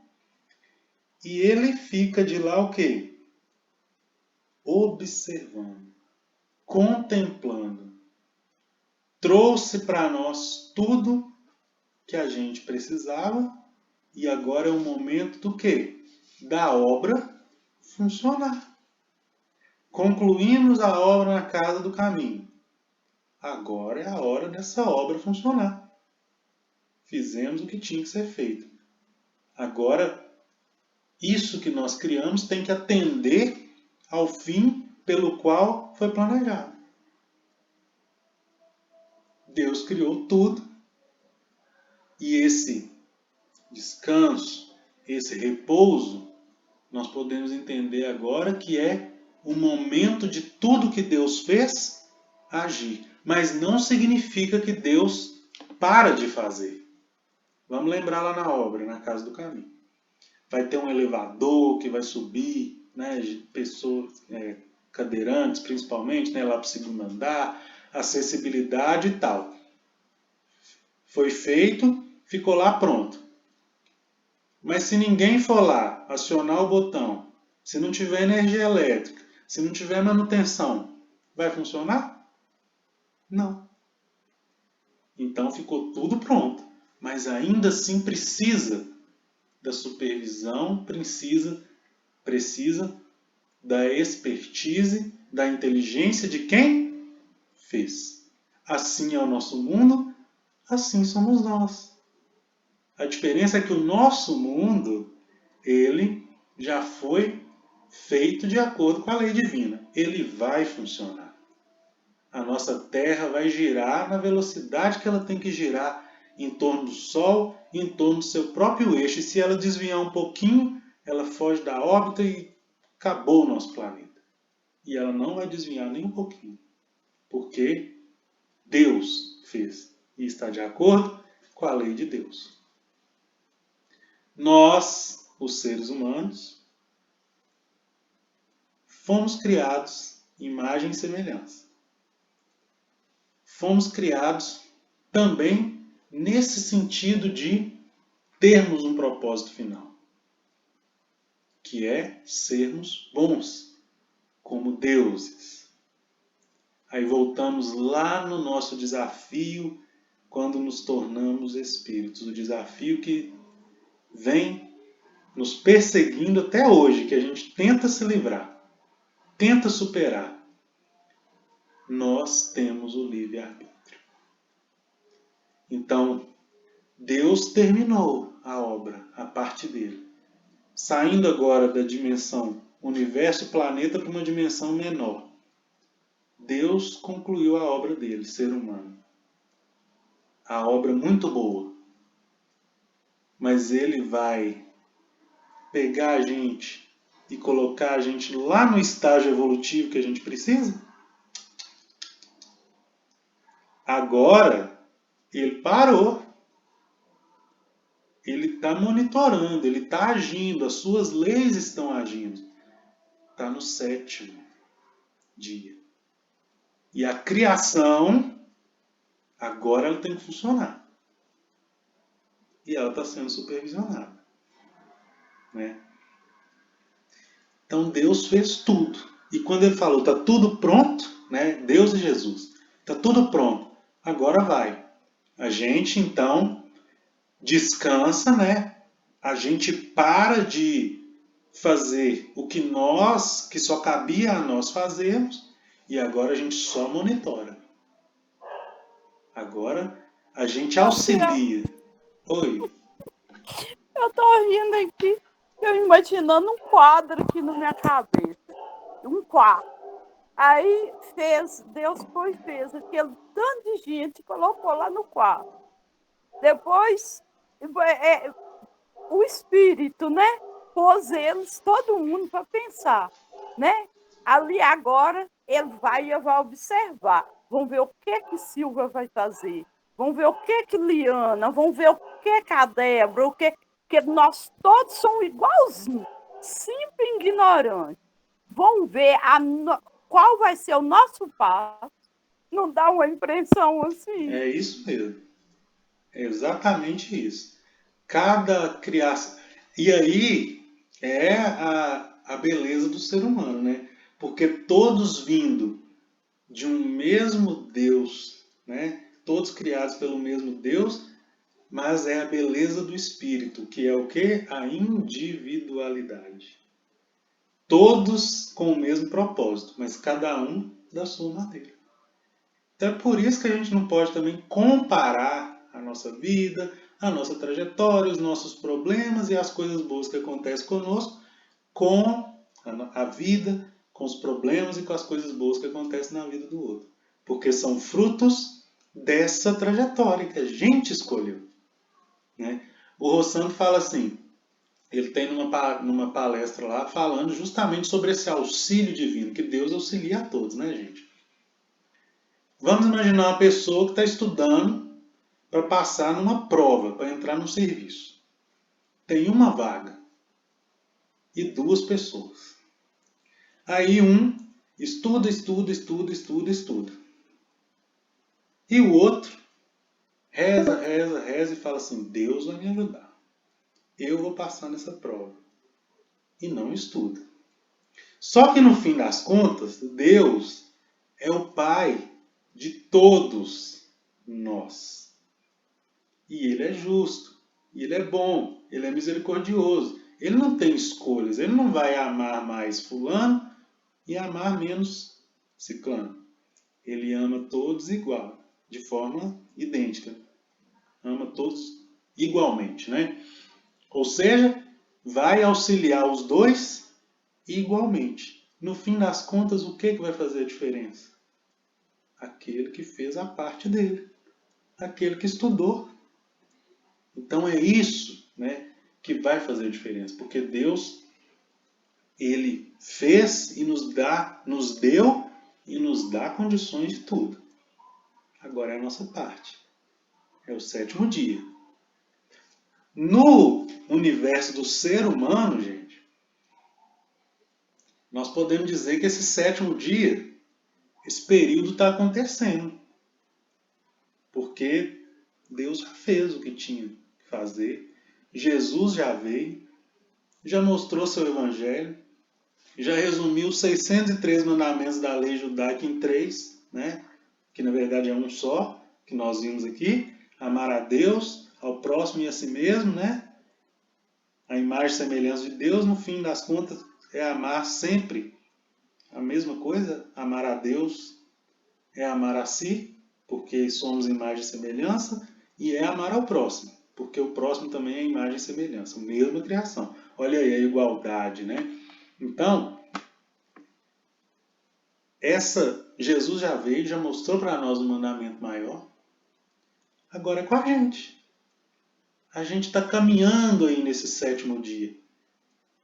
e ele fica de lá o quê? Observando, contemplando. Trouxe para nós tudo que a gente precisava e agora é o momento do quê? Da obra funcionar. Concluímos a obra na Casa do Caminho. Agora é a hora dessa obra funcionar. Fizemos o que tinha que ser feito. Agora, isso que nós criamos tem que atender ao fim pelo qual foi planejado. Deus criou tudo e esse descanso, esse repouso, nós podemos entender agora que é o momento de tudo que Deus fez agir. Mas não significa que Deus para de fazer. Vamos lembrar lá na obra, na Casa do Caminho. Vai ter um elevador que vai subir, né, pessoas cadeirantes principalmente, né, lá para o segundo andar, acessibilidade e tal. Foi feito, ficou lá pronto. Mas se ninguém for lá acionar o botão, se não tiver energia elétrica, se não tiver manutenção, vai funcionar? Não. Então ficou tudo pronto, mas ainda assim precisa da supervisão, precisa da expertise, da inteligência de quem fez. Assim é o nosso mundo, assim somos nós. A diferença é que o nosso mundo, ele já foi feito de acordo com a lei divina. Ele vai funcionar. A nossa Terra vai girar na velocidade que ela tem que girar em torno do Sol, em torno do seu próprio eixo. E se ela desviar um pouquinho, ela foge da órbita e acabou o nosso planeta. E ela não vai desviar nem um pouquinho. Porque Deus fez e está de acordo com a lei de Deus. Nós, os seres humanos, fomos criados imagem e semelhança. Fomos criados também nesse sentido de termos um propósito final. que é sermos bons, como deuses. Aí voltamos lá no nosso desafio quando nos tornamos espíritos. O desafio que vem nos perseguindo até hoje, que a gente tenta se livrar, tenta superar. Nós temos o livre-arbítrio. Então, Deus terminou a obra, a parte dele. Saindo agora da dimensão universo, planeta, para uma dimensão menor. Deus concluiu a obra dele, ser humano. A obra muito boa. Mas ele vai pegar a gente e colocar a gente lá no estágio evolutivo que a gente precisa? Agora, ele parou. Ele está monitorando, ele está agindo, as suas leis estão agindo. Está no 7º dia. E a criação, agora ela tem que funcionar. E ela está sendo supervisionada. Né? Então Deus fez tudo. E quando ele falou, está tudo pronto, né? Deus e Jesus, está tudo pronto, agora vai. A gente então descansa, né? A gente para de fazer o que só cabia a nós fazermos, e agora a gente só monitora. Agora a gente auxilia. Oi. Eu tô rindo aqui, eu imaginando um quadro aqui na minha cabeça. Um quadro. Aí Deus fez aquele tanto de gente, colocou lá no quadro. Depois, o Espírito, né? Pôs eles, todo mundo, para pensar, né? Ali agora, ele vai observar. Vamos ver o que Silvia vai fazer. Vamos ver o que Liana, vamos ver o que a Débora, porque nós todos somos igualzinhos, sempre ignorantes. Vamos ver qual vai ser o nosso passo. Não dá uma impressão assim? É isso mesmo. É exatamente isso. Cada criação. E aí é a beleza do ser humano, né? Porque todos vindo de um mesmo Deus, né? Todos criados pelo mesmo Deus, mas é a beleza do espírito, que é o quê? A individualidade. Todos com o mesmo propósito, mas cada um da sua maneira. Então é por isso que a gente não pode também comparar a nossa vida, a nossa trajetória, os nossos problemas e as coisas boas que acontecem conosco com a vida, com os problemas e com as coisas boas que acontecem na vida do outro. Porque são frutos dessa trajetória que a gente escolheu. Né? O Rossano fala assim, ele tem numa palestra lá falando justamente sobre esse auxílio divino, que Deus auxilia a todos, né, gente? Vamos imaginar uma pessoa que está estudando para passar numa prova, para entrar num serviço. Tem uma vaga e 2 pessoas. Aí um estuda. E o outro reza e fala assim, Deus vai me ajudar. Eu vou passar nessa prova. E não estuda. Só que no fim das contas, Deus é o Pai de todos nós. E Ele é justo, e Ele é bom, Ele é misericordioso. Ele não tem escolhas, Ele não vai amar mais fulano e amar menos ciclano. Ele ama todos igual, de forma idêntica. Ama todos igualmente, né? Ou seja, vai auxiliar os dois igualmente. No fim das contas, o que vai fazer a diferença? Aquele que fez a parte dele. Aquele que estudou. Então é isso, né, que vai fazer a diferença. Porque Deus, Ele fez e nos deu e nos dá condições de tudo. Agora é a nossa parte. É o 7º dia. No universo do ser humano, gente, nós podemos dizer que esse 7º dia, esse período está acontecendo. Porque Deus já fez o que tinha que fazer. Jesus já veio. já mostrou seu evangelho, já resumiu os 603 mandamentos da lei judaica em 3, né? Que na verdade é um só, que nós vimos aqui. Amar a Deus, ao próximo e a si mesmo, né? A imagem e semelhança de Deus, no fim das contas, é amar sempre a mesma coisa. Amar a Deus é amar a si, porque somos imagem e semelhança, e é amar ao próximo, porque o próximo também é imagem e semelhança, mesma criação. Olha aí a igualdade, né? Então, Jesus já veio, já mostrou para nós um mandamento maior. Agora é com a gente. A gente está caminhando aí nesse 7º dia.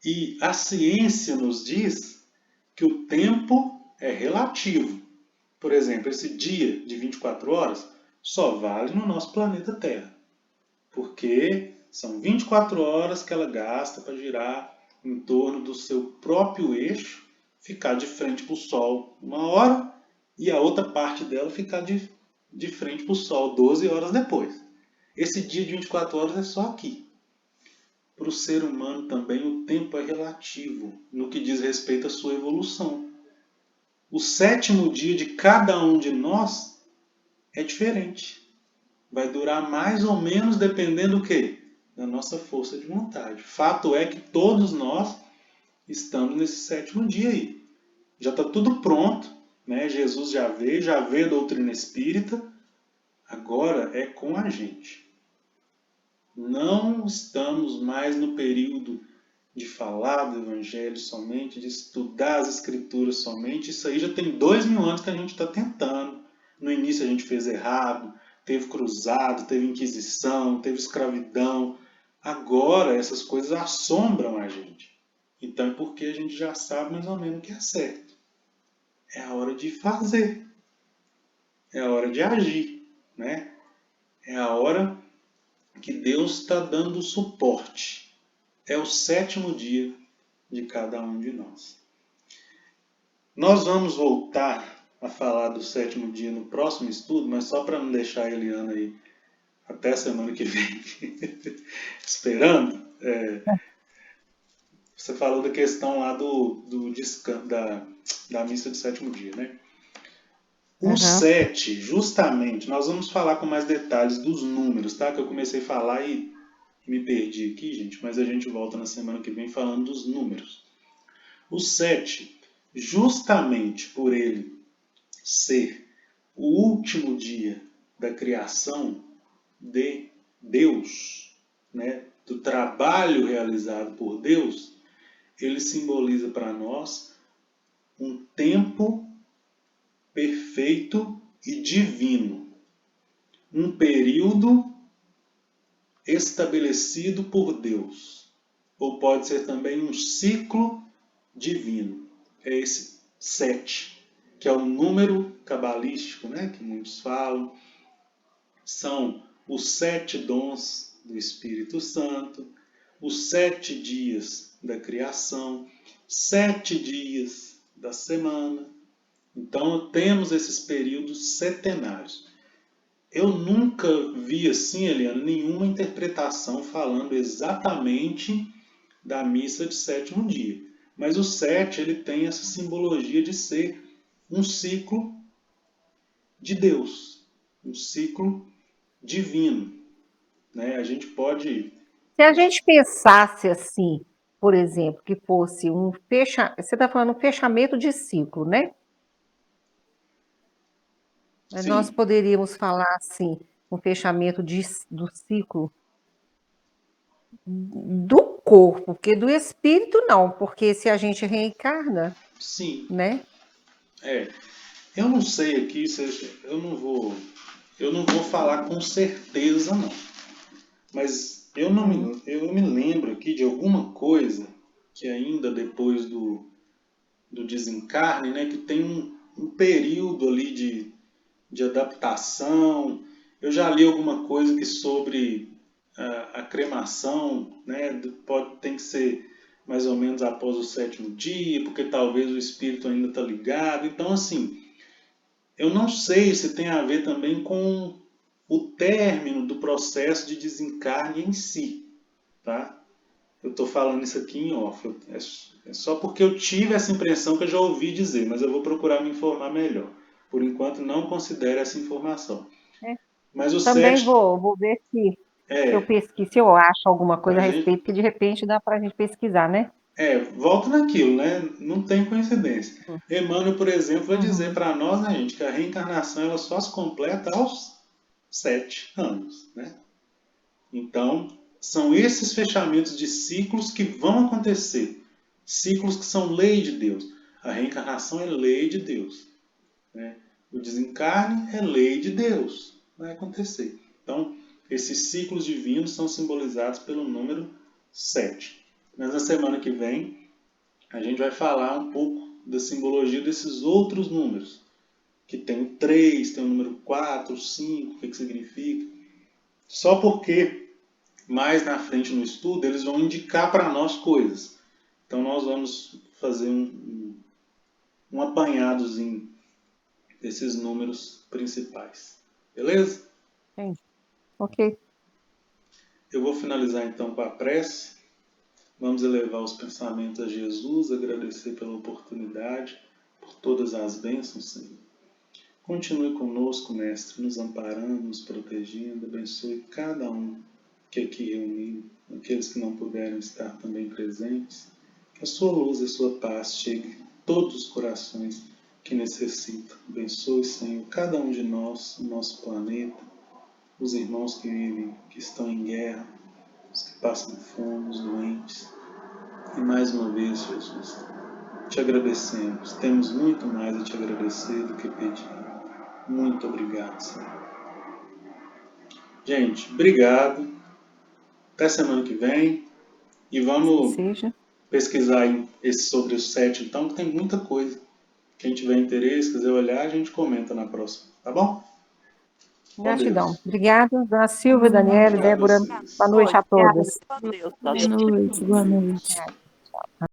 E a ciência nos diz que o tempo é relativo. Por exemplo, esse dia de 24 horas só vale no nosso planeta Terra. Porque são 24 horas que ela gasta para girar em torno do seu próprio eixo, ficar de frente para o Sol 1 hora e a outra parte dela ficar de frente para o Sol 12 horas depois. Esse dia de 24 horas é só aqui. Para o ser humano também o tempo é relativo no que diz respeito à sua evolução. O 7º dia de cada um de nós é diferente. Vai durar mais ou menos dependendo do quê? Da nossa força de vontade. Fato é que todos nós estamos nesse 7º dia aí. Já está tudo pronto, né? Jesus já veio a doutrina espírita. Agora é com a gente. Não estamos mais no período de falar do Evangelho somente, de estudar as Escrituras somente. Isso aí já tem 2000 anos que a gente está tentando. No início a gente fez errado, teve cruzado, teve Inquisição, teve escravidão. Agora essas coisas assombram a gente. Então é porque a gente já sabe mais ou menos o que é certo. É a hora de fazer. É a hora de agir, né? É a hora que Deus está dando suporte. É o 7º dia de cada um de nós. Nós vamos voltar a falar do 7º dia no próximo estudo, mas só para não deixar a Eliana aí até semana que vem esperando. Você falou da questão lá do descanso, da missa de 7º dia, né? O 7, justamente, nós vamos falar com mais detalhes dos números, tá? Que eu comecei a falar e me perdi aqui, gente, mas a gente volta na semana que vem falando dos números. O 7, justamente por ele ser o último dia da criação de Deus, né? Do trabalho realizado por Deus, ele simboliza para nós um tempo perfeito e divino. Um período estabelecido por Deus. Ou pode ser também um ciclo divino. É esse 7, que é o número cabalístico, né, que muitos falam. São os 7 dons do Espírito Santo, os 7 dias da criação, 7 dias da semana. Então temos esses períodos setenários. Eu nunca vi assim, Eliana, nenhuma interpretação falando exatamente da missa de 7º dia. Mas o 7 ele tem essa simbologia de ser um ciclo de Deus, um ciclo divino, né? A gente pode... Se a gente pensasse assim, por exemplo, que fosse você está falando um fechamento de ciclo, né? Mas nós Sim, poderíamos falar assim, um fechamento do ciclo do corpo, porque do espírito não, porque se a gente reencarna, sim. né? Eu não sei aqui, eu não vou falar com certeza não. Mas eu me lembro aqui de alguma coisa que ainda depois do desencarne, né, que tem um período ali de adaptação. Eu já li alguma coisa que sobre a cremação, né, tem que ser mais ou menos após o 7º dia, porque talvez o espírito ainda está ligado. Então, assim, eu não sei se tem a ver também com o término do processo de desencarne em si, tá? Eu estou falando isso aqui em off. É só porque eu tive essa impressão que eu já ouvi dizer, mas eu vou procurar me informar melhor. Por enquanto, não considere essa informação. É. Mas o Também 7 vou ver se eu pesquiso, se eu acho alguma coisa a respeito, que de repente dá para a gente pesquisar, né? volta naquilo, né? Não tem coincidência. Emmanuel, por exemplo, vai dizer para nós, né, gente, que a reencarnação ela só se completa aos 7 anos, né? Então, são esses fechamentos de ciclos que vão acontecer. Ciclos que são lei de Deus. A reencarnação é lei de Deus, né? O desencarne é lei de Deus. Vai acontecer. Então, esses ciclos divinos são simbolizados pelo número 7. Mas na semana que vem, a gente vai falar um pouco da simbologia desses outros números. Que tem o 3, tem o número 4, 5, o que significa. Só porque mais na frente no estudo, eles vão indicar para nós coisas. Então, nós vamos fazer um apanhadozinho desses números principais. Beleza? Sim. Ok. Eu vou finalizar então com a prece. Vamos elevar os pensamentos a Jesus, agradecer pela oportunidade, por todas as bênçãos, Senhor. Continue conosco, Mestre, nos amparando, nos protegendo, abençoe cada um que aqui reuniu, aqueles que não puderam estar também presentes. Que a sua luz e a sua paz chegue a todos os corações que necessitam. Abençoe, Senhor, cada um de nós, o nosso planeta, os irmãos que vivem, que estão em guerra, os que passam fome, os doentes. E mais uma vez, Jesus, te agradecemos. Temos muito mais a te agradecer do que pedir. Muito obrigado, Senhor. Gente, obrigado. Até semana que vem. E vamos pesquisar sobre o 7, então, que tem muita coisa. Quem tiver interesse, quiser olhar, a gente comenta na próxima. Tá bom? Gratidão. Obrigada, dona Silvia, Daniela, Débora. Boa noite a todos. Boa noite, boa noite.